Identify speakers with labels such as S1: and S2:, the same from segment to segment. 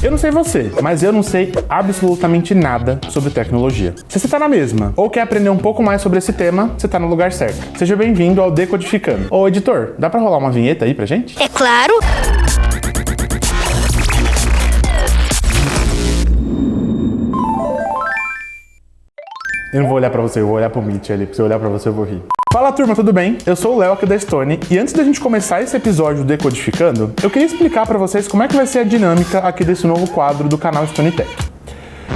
S1: Eu não sei você, mas eu não sei absolutamente nada sobre tecnologia. Se você tá na mesma ou quer aprender um pouco mais sobre esse tema, você tá no lugar certo. Seja bem-vindo ao Decodificando. Ô, editor, dá pra rolar uma vinheta aí pra gente?
S2: É claro!
S1: Eu não vou olhar pra você, eu vou olhar pro Mitch ali. Se eu olhar pra você, eu vou rir. Fala, turma, tudo bem? Eu sou o Léo aqui da Stone e antes da gente começar esse episódio do Decodificando, eu queria explicar pra vocês como é que vai ser a dinâmica aqui desse novo quadro do canal Stone Tech.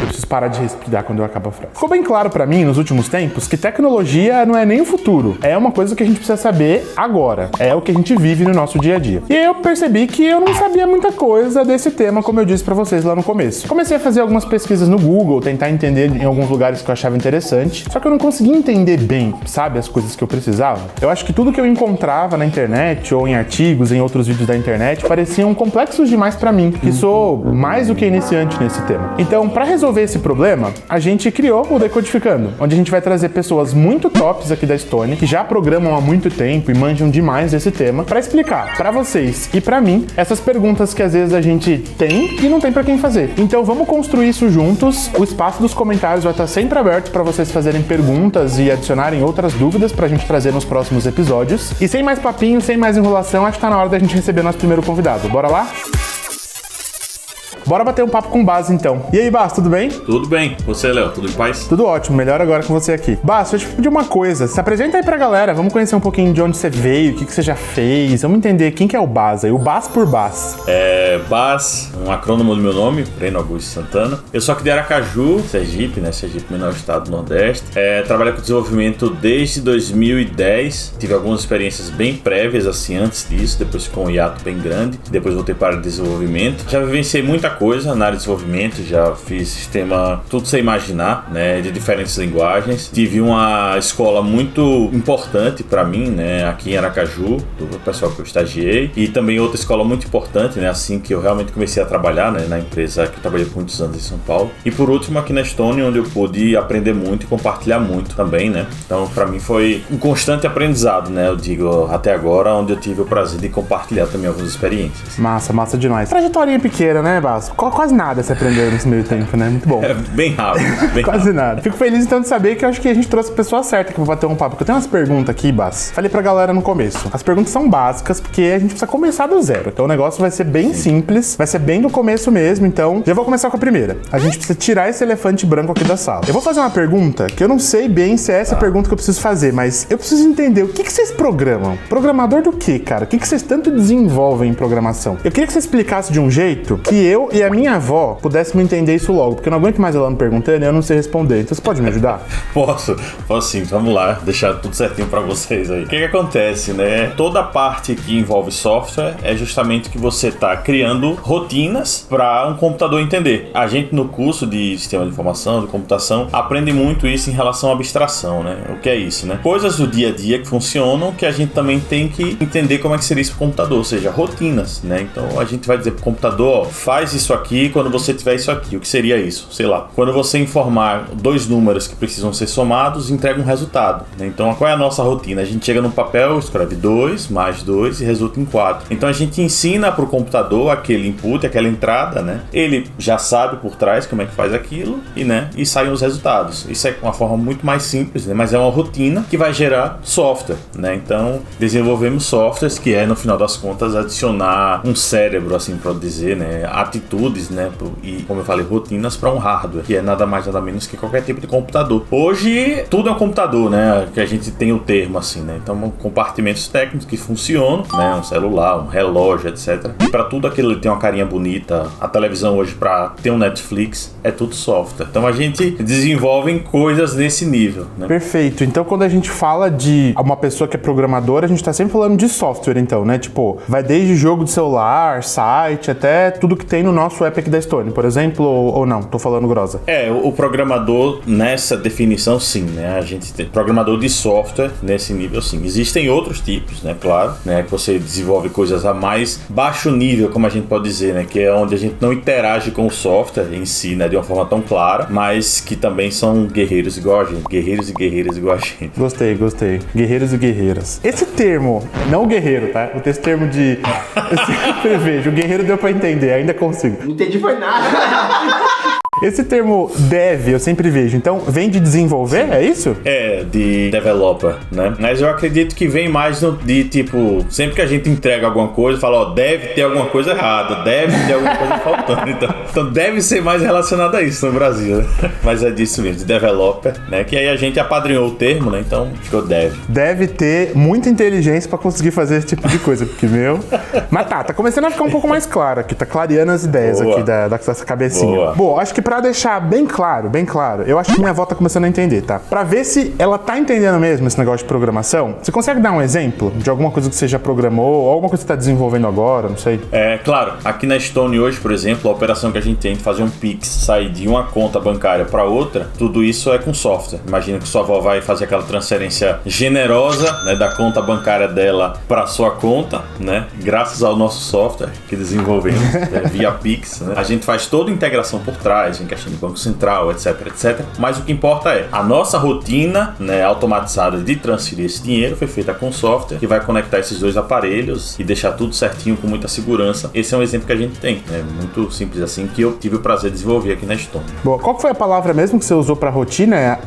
S1: Eu preciso parar de respirar quando eu acabo a frase. Ficou bem claro pra mim, nos últimos tempos, que tecnologia não é nem o futuro. É uma coisa que a gente precisa saber agora. É o que a gente vive no nosso dia a dia. E eu percebi que eu não sabia muita coisa desse tema, como eu disse pra vocês lá no começo. Comecei a fazer algumas pesquisas no Google, tentar entender em alguns lugares que eu achava interessante. Só que eu não conseguia entender bem, sabe, as coisas que eu precisava. Eu acho que tudo que eu encontrava na internet, ou em artigos, em outros vídeos da internet, pareciam complexos demais pra mim, que sou mais do que iniciante nesse tema. Então, pra resolver esse problema, a gente criou o Decodificando, onde a gente vai trazer pessoas muito tops aqui da Stone, que já programam há muito tempo e manjam demais desse tema, para explicar para vocês e para mim essas perguntas que às vezes a gente tem e não tem para quem fazer. Então vamos construir isso juntos. O espaço dos comentários vai estar sempre aberto para vocês fazerem perguntas e adicionarem outras dúvidas pra gente trazer nos próximos episódios. E sem mais papinho, sem mais enrolação, acho que tá na hora da gente receber nosso primeiro convidado. Bora lá? Bora bater um papo com o Bas, então. E aí, Bas, tudo bem?
S3: Tudo bem. Você, Léo, tudo em paz?
S1: Tudo ótimo. Melhor agora com você aqui. Bas, deixa eu te pedir uma coisa. Se apresenta aí pra galera. Vamos conhecer um pouquinho de onde você veio, o que você já fez. Vamos entender quem que é o Bas aí. O Bas por Bas.
S3: Bas, um acrônimo do meu nome, Breno Augusto Santana. Eu sou aqui de Aracaju, Sergipe, né? Sergipe, menor estado do Nordeste. Trabalho com desenvolvimento desde 2010. Tive algumas experiências bem prévias, assim, antes disso. Depois ficou um hiato bem grande. Depois voltei para o desenvolvimento. Já vivenciei muita coisa na área de desenvolvimento, já fiz sistema tudo sem imaginar, né, de diferentes linguagens. Tive uma escola muito importante para mim, né, aqui em Aracaju, do pessoal que eu estagiei, e também outra escola muito importante, né, assim que eu realmente comecei a trabalhar, né, na empresa que eu trabalhei por muitos anos em São Paulo. E por último aqui na Stone, onde eu pude aprender muito e compartilhar muito também, né. Então para mim foi um constante aprendizado, né, eu digo até agora, onde eu tive o prazer de compartilhar também algumas experiências.
S1: Massa demais. Trajetória pequena, né, Bas? Quase nada você aprendeu nesse meio tempo, né? Muito bom.
S3: Bem rápido. Bem
S1: Quase
S3: rápido.
S1: nada. Fico feliz então de saber que eu acho que a gente trouxe a pessoa certa aqui pra bater um papo. Porque eu tenho umas perguntas aqui, Bas. Falei pra galera no começo. As perguntas são básicas porque a gente precisa começar do zero. Então o negócio vai ser bem simples, vai ser bem do começo mesmo. Então já vou começar com a primeira. A gente precisa tirar esse elefante branco aqui da sala. Eu vou fazer uma pergunta que eu não sei bem se é essa a pergunta que eu preciso fazer, mas eu preciso entender o que vocês programam. Programador do quê, cara? O que vocês tanto desenvolvem em programação? Eu queria que você explicasse de um jeito que eu e a minha avó pudéssemos entender isso logo, porque eu não aguento mais ela me perguntando e eu não sei responder. Então você pode me ajudar?
S3: Posso sim, vamos lá, deixar tudo certinho pra vocês aí. O que acontece, né? Toda a parte que envolve software é justamente que você tá criando rotinas para um computador entender. A gente no curso de sistema de informação, de computação, aprende muito isso em relação à abstração, né? O que é isso, né? Coisas do dia a dia que funcionam que a gente também tem que entender como é que seria isso pro computador, ou seja, rotinas, né? Então a gente vai dizer pro computador, ó, faz isso aqui quando você tiver isso aqui. O que seria isso? Sei lá. Quando você informar dois números que precisam ser somados, entrega um resultado, né? Então, qual é a nossa rotina? A gente chega no papel, escreve 2 mais 2 e resulta em 4. Então, a gente ensina para o computador aquele input, aquela entrada, né? Ele já sabe por trás como é que faz aquilo e saem os resultados. Isso é uma forma muito mais simples, né? Mas é uma rotina que vai gerar software, né? Então, desenvolvemos softwares que no final das contas, adicionar um cérebro, assim, para dizer, né? Atitudes, né? E, como eu falei, rotinas para um hardware, que é nada mais nada menos que qualquer tipo de computador. Hoje, tudo é um computador, né? Que a gente tem o termo assim, né? Então, compartimentos técnicos que funcionam, né? Um celular, um relógio, etc. E para tudo aquilo tem uma carinha bonita. A televisão hoje, para ter um Netflix, é tudo software. Então, a gente desenvolve coisas nesse nível, né?
S1: Perfeito. Então, quando a gente fala de uma pessoa que é programadora, a gente tá sempre falando de software, então, né? Tipo, vai desde jogo de celular, site, até tudo que tem no nosso app aqui da Stone, por exemplo, ou não? Tô falando grossa.
S3: O programador, nessa definição, sim, né? A gente tem programador de software nesse nível, sim. Existem outros tipos, né? Claro, né? Que você desenvolve coisas a mais baixo nível, como a gente pode dizer, né? Que é onde a gente não interage com o software em si, né? De uma forma tão clara, mas que também são guerreiros igual a gente. Guerreiros e guerreiras igual a gente.
S1: Gostei. Guerreiros e guerreiras. Esse termo, não o guerreiro, tá? Esse termo de... Eu sempre vejo, o guerreiro deu pra entender, ainda consigo.
S2: Não entendi foi nada.
S1: Esse termo dev eu sempre vejo, então vem de desenvolver, é isso?
S3: É, de developer, né? Mas eu acredito que vem mais de tipo, sempre que a gente entrega alguma coisa, fala, ó, deve ter alguma coisa errada, deve ter alguma coisa faltando. Então deve ser mais relacionado a isso no Brasil, né? Mas é disso mesmo, de developer, né? Que aí a gente apadrinhou o termo, né? Então ficou dev.
S1: Deve ter muita inteligência pra conseguir fazer esse tipo de coisa, porque, meu... Mas tá começando a ficar um pouco mais claro aqui, tá clareando as ideias
S3: Boa.
S1: aqui dessa cabecinha.
S3: Boa.
S1: Bom, acho que pra deixar bem claro, eu acho que minha avó tá começando a entender, tá? Pra ver se ela tá entendendo mesmo esse negócio de programação, você consegue dar um exemplo de alguma coisa que você já programou, ou alguma coisa que você tá desenvolvendo agora, não sei?
S3: É, claro, aqui na Stone hoje, por exemplo, a operação que a gente tem de fazer um Pix, sair de uma conta bancária para outra, tudo isso é com software. Imagina que sua avó vai fazer aquela transferência generosa, né, da conta bancária dela para sua conta, né, graças ao nosso software que desenvolvemos, né, via Pix, né. A gente faz toda a integração por trás, em questão de Banco Central, etc, etc. Mas o que importa é a nossa rotina, né, automatizada de transferir esse dinheiro foi feita com software que vai conectar esses dois aparelhos e deixar tudo certinho com muita segurança. Esse é um exemplo que a gente tem, né, muito simples assim, que eu tive o prazer de desenvolver aqui na Stone.
S1: Boa, qual foi a palavra mesmo que você usou pra rotina?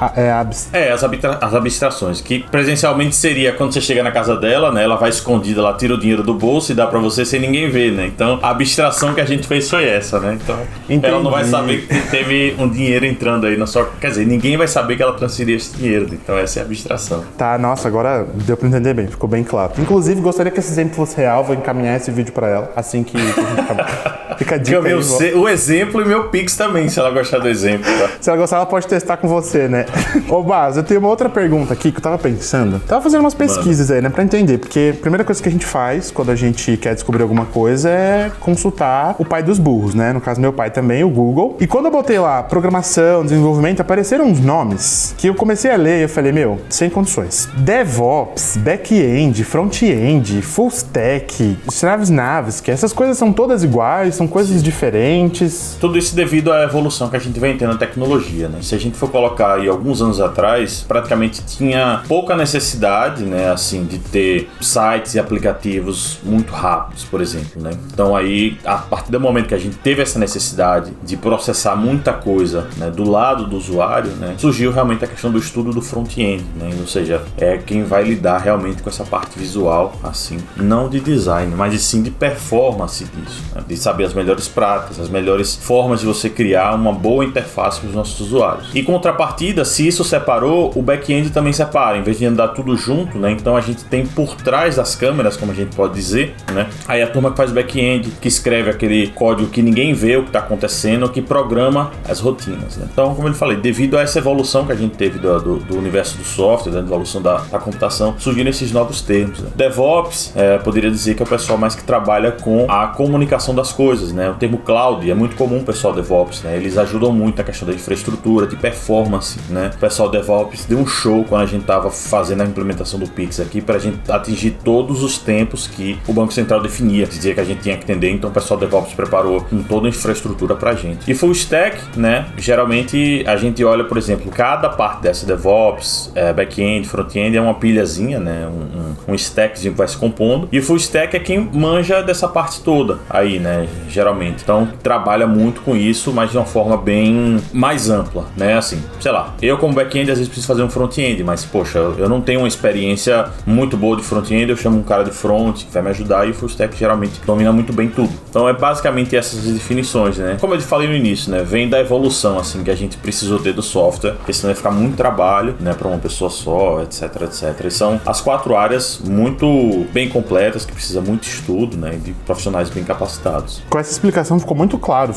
S3: As abstrações, que presencialmente seria quando você chega na casa dela, né, ela vai escondida, ela tira o dinheiro do bolso e dá pra você sem ninguém ver, né, então a abstração que a gente fez foi essa, né, então
S1: Entendi.
S3: Ela não vai saber que teve um dinheiro entrando aí na sua... Quer dizer, ninguém vai saber que ela transferiu esse dinheiro, então essa é a abstração.
S1: Tá, nossa, agora deu pra entender bem, ficou bem claro. Inclusive, gostaria que esse exemplo fosse real, vou encaminhar esse vídeo pra ela, assim que a gente acabar. Fica a dica aí,
S3: O exemplo e meu Pix também, se ela gostar do exemplo, tá?
S1: Se ela gostar, ela pode testar com você, né? Ô, Baz, eu tenho uma outra pergunta aqui que eu tava pensando. Tava fazendo umas pesquisas aí, né, pra entender, porque a primeira coisa que a gente faz quando a gente quer descobrir alguma coisa é consultar o pai dos burros, né? No caso, meu pai também, o Google. E quando eu botei lá programação, desenvolvimento, apareceram uns nomes que eu comecei a ler e eu falei, meu, sem condições. DevOps, back-end, front-end, full stack, que essas coisas são todas iguais, são coisas diferentes.
S3: Tudo isso devido à evolução que a gente vem tendo na tecnologia, né? Se a gente for colocar aí alguns anos atrás, praticamente tinha pouca necessidade, né, assim, de ter sites e aplicativos muito rápidos, por exemplo, né? Então aí, a partir do momento que a gente teve essa necessidade de processar muita coisa, né, do lado do usuário, né, surgiu realmente a questão do estudo do front-end, né? Ou seja, é quem vai lidar realmente com essa parte visual, assim, não de design, mas sim de performance disso, né? De saber as melhores práticas, as melhores formas de você criar uma boa interface para os nossos usuários. E contrapartida, se isso separou, o back-end também separa, em vez de andar tudo junto, né? Então a gente tem por trás das câmeras, como a gente pode dizer, né? Aí a turma que faz back-end, que escreve aquele código que ninguém vê o que está acontecendo, que programa as rotinas, né? Então, como eu falei, devido a essa evolução que a gente teve do universo do software, da evolução da computação, surgiram esses novos termos, né? DevOps, poderia dizer que é o pessoal mais que trabalha com a comunicação das coisas, né? O termo cloud é muito comum, o pessoal DevOps, né? Eles ajudam muito na questão da infraestrutura, de performance, né? O pessoal DevOps deu um show quando a gente estava fazendo a implementação do Pix aqui, para a gente atingir todos os tempos que o Banco Central definia, dizia que a gente tinha que entender, então o pessoal DevOps preparou com toda a infraestrutura pra gente. E full stack, né? Geralmente a gente olha, por exemplo, cada parte dessa DevOps, back-end, front-end é uma pilhazinha, né? Um stackzinho que vai se compondo. E o full stack é quem manja dessa parte toda aí, né? Geralmente. Então trabalha muito com isso, mas de uma forma bem mais ampla, né? Assim, sei lá, eu como back-end às vezes preciso fazer um front-end, mas poxa, eu não tenho uma experiência muito boa de front-end, eu chamo um cara de front que vai me ajudar, e o full stack geralmente domina muito bem tudo. Então é basicamente essas definições, né? Como eu falei no início, né? Vem da evolução, assim, que a gente precisou ter do software, porque senão ia ficar muito trabalho, né? Para uma pessoa só, etc, etc. E são as 4 áreas muito bem completas, que precisa muito estudo, né? De profissionais bem capacitados.
S1: Com essa explicação ficou muito claro.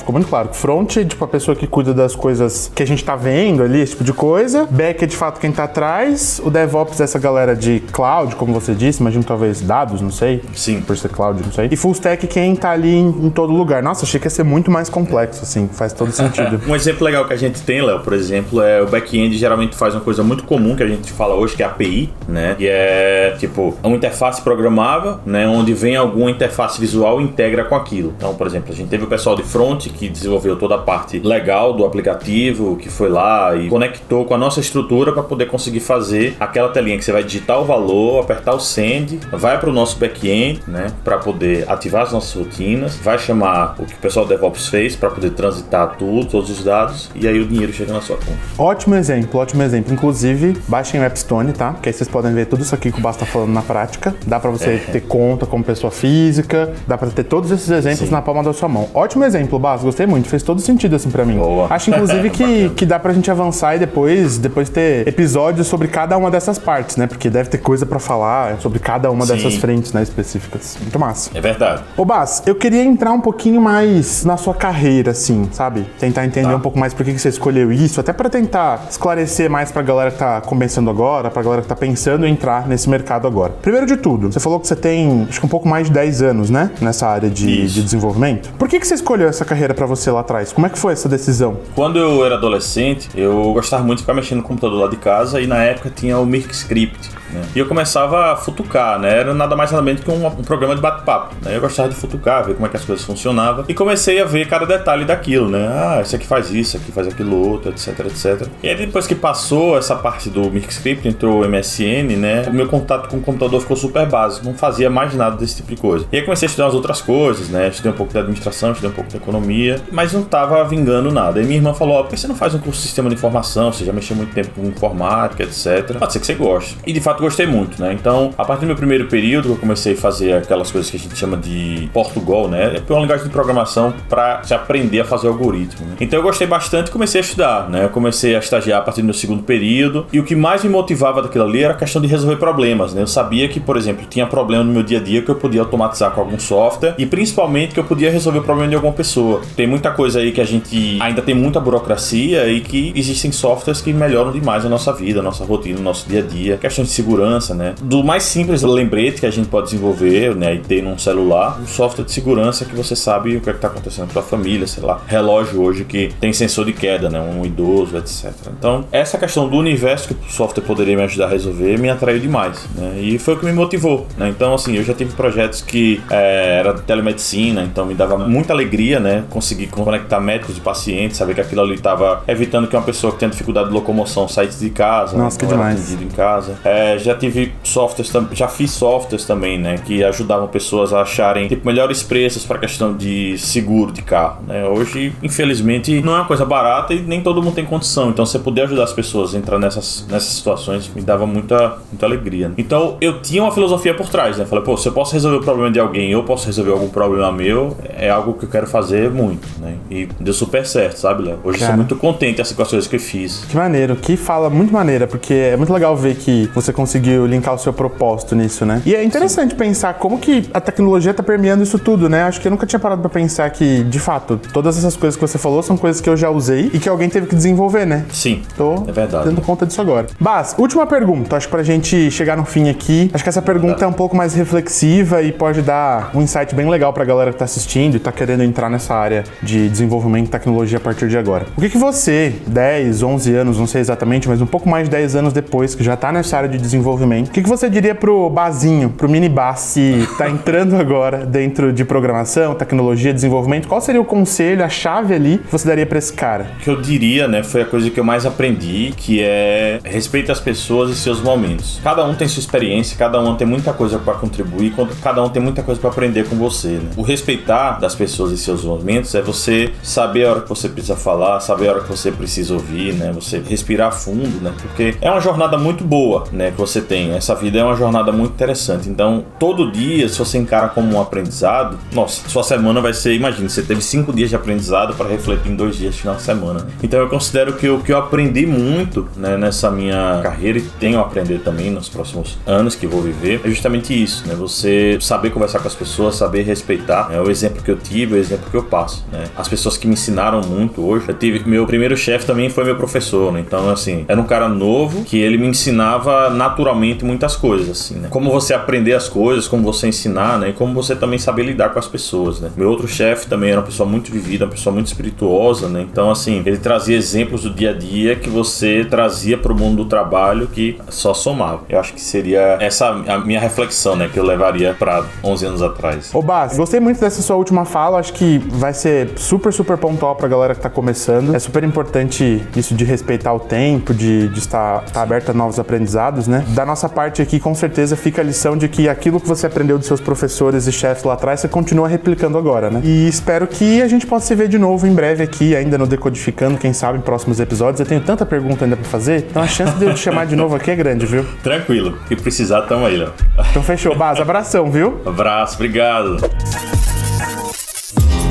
S1: Front é tipo a pessoa que cuida das coisas que a gente tá vendo ali, esse tipo de coisa. Back é de fato quem tá atrás. O DevOps é essa galera de cloud, como você disse, imagino talvez dados, não sei.
S3: Sim.
S1: Por ser cloud, não sei. E full stack quem tá ali em todo lugar. Nossa, achei que ia ser muito mais complexo, assim, faz todo sentido.
S3: Um exemplo legal que a gente tem, Léo, por exemplo, é o back-end geralmente faz uma coisa muito comum que a gente fala hoje, que é a API, né? E é, tipo, uma interface programável, né? Onde vem alguma interface visual e integra com aquilo. Então, por exemplo, a gente teve o pessoal de front que desenvolveu toda a parte legal do aplicativo, que foi lá e conectou com a nossa estrutura para poder conseguir fazer aquela telinha que você vai digitar o valor, apertar o send, vai para o nosso back-end, né? Para poder ativar as nossas rotinas vai chamar o que o pessoal do DevOps fez para poder transitar tudo, todos os dados, e aí o dinheiro chega na sua conta.
S1: Ótimo exemplo, ótimo exemplo. Inclusive, baixem o AppStone, tá? Que aí vocês podem ver tudo isso aqui que o Bas tá falando na prática. Dá pra você ter conta como pessoa física, dá pra ter todos esses exemplos na palma da sua mão. Ótimo exemplo, Bas, gostei muito, fez todo sentido assim pra mim.
S3: Boa.
S1: Acho inclusive que dá pra gente avançar e depois ter episódios sobre cada uma dessas partes, né? Porque deve ter coisa pra falar sobre cada uma dessas frentes, né, específicas. Muito massa.
S3: É verdade.
S1: Ô Bas, eu queria entrar um pouquinho mais na sua carreira, assim, sabe? Tentar entender um pouco mais por que você escolheu isso, até pra tentar esclarecer mais pra galera que tá começando agora, pra galera que tá pensando em entrar nesse mercado agora. Primeiro de tudo, você falou que você tem, acho que um pouco mais de 10 anos, né? Nessa área de desenvolvimento. Por que você escolheu essa carreira pra você lá atrás? Como é que foi essa decisão?
S3: Quando eu era adolescente, eu gostava muito de ficar mexendo no computador lá de casa e na época tinha o Mirkscript, né? E eu começava a futucar, né? Era nada mais nada menos que um programa de bate-papo, né? Eu gostava de futucar, ver como é que as coisas funcionavam e comecei a ver cada detalhe daquilo, né? Ah, esse aqui faz isso, aqui faz aquilo outro, etc, etc. E aí depois que passou essa parte do Mirkscript, entrou o MSN, né? O meu contato com o computador ficou super básico, não fazia mais nada desse tipo de coisa. E aí comecei a estudar as outras coisas, né? Estudei um pouco de administração, estudei um pouco de economia, mas não tava vingando nada. Aí minha irmã falou, por que você não faz um curso de sistema de informação? Você já mexeu muito tempo com informática, etc. Pode ser que você goste. E de fato gostei muito, né? Então, a partir do meu primeiro período, eu comecei a fazer aquelas coisas que a gente chama de Portugal, né? É uma linguagem de programação para se aprender a fazer algoritmo, né? Então eu gostei bastante e comecei a estudar, né? Eu comecei a estagiar a partir do meu segundo período e o que mais me motivava daquilo ali era a questão de resolver problemas, né? Eu sabia que, por exemplo, tinha problema no meu dia a dia que eu podia automatizar com algum software e principalmente que eu podia resolver o problema de alguma pessoa. Tem muita coisa aí que a gente ainda tem muita burocracia e que existem softwares que melhoram demais a nossa vida, a nossa rotina, o nosso dia a dia, questões de segurança, né? Do mais simples lembrete que a gente pode desenvolver, né, e ter num celular, um software de segurança que você sabe o que é que tá acontecendo com a sua família, sei lá, relógio hoje que tem sensor de queda, né, um idoso, etc. Então, essa questão do universo que o software poderia me ajudar a resolver me atraiu demais, né? E foi o que me motivou, né? Então, assim, eu já tive projetos que era telemedicina, então me dava muita alegria, né, conseguir conectar médicos e pacientes, saber que aquilo ali estava evitando que uma pessoa que tem dificuldade de locomoção saísse de casa.
S1: Nossa,
S3: né,
S1: que demais.
S3: em casa. Já tive softwares, já fiz softwares também, né, que ajudavam pessoas a acharem tipo, melhores preços para questão de seguro de carro, né? Hoje, infelizmente, não é uma coisa barata e nem todo mundo tem condição. Então, você poder ajudar as pessoas a entrar nessas situações me dava muita alegria, né? Então, eu tinha uma filosofia por trás, né? Falei, pô, se eu posso resolver o problema de alguém, eu posso resolver algum problema meu, é algo que eu quero fazer muito, né? E deu super certo, sabe, Léo? Hoje eu sou muito contente assim, com as coisas que eu fiz.
S1: Que maneiro, que fala muito maneira, porque é muito legal ver que você conseguiu linkar o seu propósito nisso, né? E é interessante pensar como que a tecnologia tá permeando isso tudo, né? Acho que eu nunca tinha parado pra pensar que, de fato, todas essas coisas que você falou são coisas que eu já usei e que alguém teve que desenvolver, né?
S3: Sim,
S1: é
S3: verdade.
S1: Dando conta disso agora. Bas, última pergunta, acho que pra gente chegar no fim aqui, acho que essa pergunta é um pouco mais reflexiva e pode dar um insight bem legal pra galera que tá assistindo e tá querendo entrar nessa área de desenvolvimento de tecnologia a partir de agora. O que você, 10, 11 anos, não sei exatamente, mas um pouco mais de 10 anos depois, que já tá nessa área de desenvolvimento, o que você diria pro Bazinho, pro mini Bas, que tá entrando agora dentro de programação, tecnologia, desenvolvimento? Qual seria o conselho, a chave ali que você daria pra esse cara?
S3: O que eu diria, né, foi a coisa que eu mais aprendi, que é respeita as pessoas e seus momentos. Cada um tem sua experiência, cada um tem muita coisa pra contribuir, cada um tem muita coisa pra aprender com você, né? O respeitar das pessoas e seus momentos é você saber a hora que você precisa falar, saber a hora que você precisa ouvir, né? Você respirar fundo, né? Porque é uma jornada muito boa, né, que você tem. Essa vida é uma jornada muito interessante. Então, todo dia, se você encara como um aprendizado, nossa, sua semana vai ser, imagina, você teve 5 dias de aprendizado para refletir em 2 dias de final de semana. Então, eu considero que o que eu aprendi muito, né, nessa minha carreira e tenho a aprender também nos próximos anos que vou viver, é justamente isso, né? Você saber conversar com as pessoas, saber respeitar, né? O exemplo que eu tive, o exemplo que eu passo, né? As pessoas que me ensinaram muito hoje, eu tive, meu primeiro chefe também foi meu professor, né? Então, assim, era um cara novo que ele me ensinava naturalmente muitas coisas, assim, né? Como você aprender as coisas, como você ensinar, né? E como você também saber lidar com as pessoas, né? Meu outro chefe também era uma pessoa muito vivida, uma pessoa muito espirituosa, né? Então, assim, ele trazia exemplos do dia a dia que você trazia pro mundo do trabalho que só somava. Eu acho que seria essa a minha reflexão, né? Que eu levaria pra 11 anos atrás.
S1: Ô Bas, gostei muito dessa sua última fala, acho que vai ser super pontual pra galera que tá começando. É super importante isso de respeitar o tempo, de estar aberto a novos aprendizados, né? né? Da nossa parte aqui, com certeza, fica a lição de que aquilo que você aprendeu dos seus professores e chefes lá atrás, você continua replicando agora, né? E espero que a gente possa se ver de novo em breve aqui, ainda no Decodificando, quem sabe em próximos episódios. Eu tenho tanta pergunta ainda pra fazer, então a chance de eu te chamar de novo aqui é grande, viu?
S3: Tranquilo, se precisar, tamo aí, Léo.
S1: Então fechou, Baz, abração, viu?
S3: Abraço, obrigado.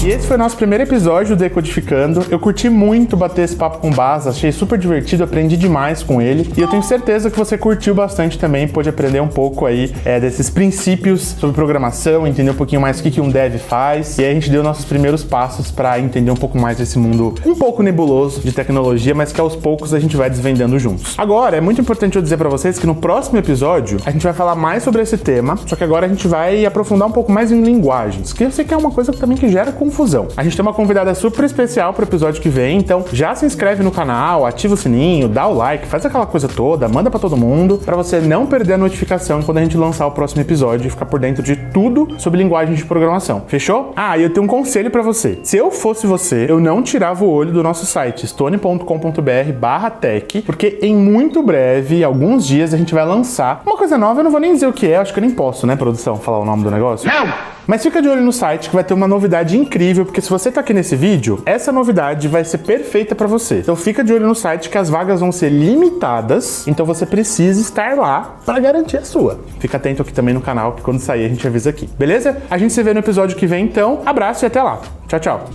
S1: E esse foi o nosso primeiro episódio do Decodificando. Eu curti muito bater esse papo com o Baz, achei super divertido, aprendi demais com ele. E eu tenho certeza que você curtiu bastante também, pôde aprender um pouco aí desses princípios sobre programação, entender um pouquinho mais o que um dev faz. E aí a gente deu nossos primeiros passos para entender um pouco mais desse mundo um pouco nebuloso de tecnologia, mas que aos poucos a gente vai desvendando juntos. Agora, é muito importante eu dizer para vocês que no próximo episódio a gente vai falar mais sobre esse tema, só que agora a gente vai aprofundar um pouco mais em linguagens, que eu sei que é uma coisa também que gera confusão. A gente tem uma convidada super especial pro episódio que vem, então já se inscreve no canal, ativa o sininho, dá o like, faz aquela coisa toda, manda pra todo mundo, pra você não perder a notificação quando a gente lançar o próximo episódio e ficar por dentro de tudo sobre linguagens de programação. Fechou? Ah, e eu tenho um conselho pra você. Se eu fosse você, eu não tirava o olho do nosso site, stone.com.br/tech, porque em muito breve, alguns dias, a gente vai lançar uma coisa nova. Eu não vou nem dizer o que é, acho que eu nem posso, né, produção, falar o nome do negócio? Não! Mas fica de olho no site que vai ter uma novidade incrível, porque se você tá aqui nesse vídeo, essa novidade vai ser perfeita pra você. Então fica de olho no site que as vagas vão ser limitadas, então você precisa estar lá pra garantir a sua. Fica atento aqui também no canal, que quando sair a gente avisa aqui. Beleza? A gente se vê no episódio que vem, então. Abraço e até lá. Tchau, tchau.